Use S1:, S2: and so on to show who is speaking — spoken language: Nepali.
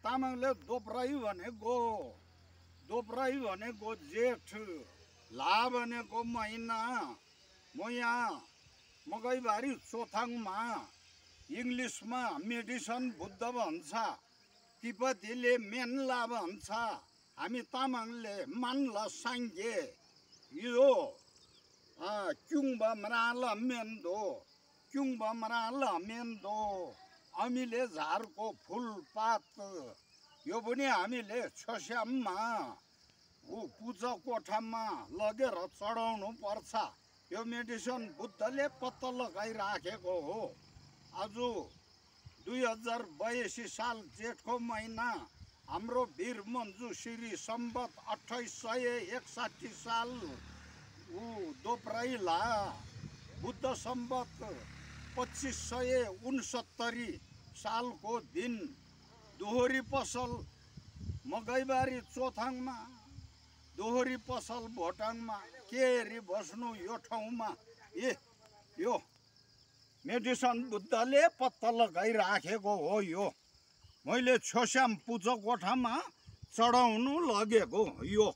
S1: तामाङले दोब्राई भनेको जेठ, ला भनेको महिना। म यहाँ मकैबारी चोथाङमा इङ्ग्लिसमा मेडिसन बुद्ध भन्छ, तिब्बतीले मेनला भन्छ, हामी तामाङले मानला साङ्गे। यो क्युङबमरा मेन्दो हामीले झारको फुलपात। यो पनि हामीले छस्याममा पूजा कोठामा लगेर चढाउनु पर्छ। यो मेडिसन बुद्धले पत्ता लगाइराखेको हो। आज 2082 साल जेठको महिना हाम्रो वीर मञ्जुश्री सम्बत 2861 साल दोब्राइला, बुद्ध सम्बत 2569 सालको दिन दोहोरी पसल मकैबारी चोथाङमा, दोहोरी पसल भोटाङमा के हेरी बस्नु यो ठाउँमा। यो मेडिसन बुद्धले पत्ता लगाइराखेको हो। यो मैले छस्याम पूजा कोठामा चढाउनु लगेको यो।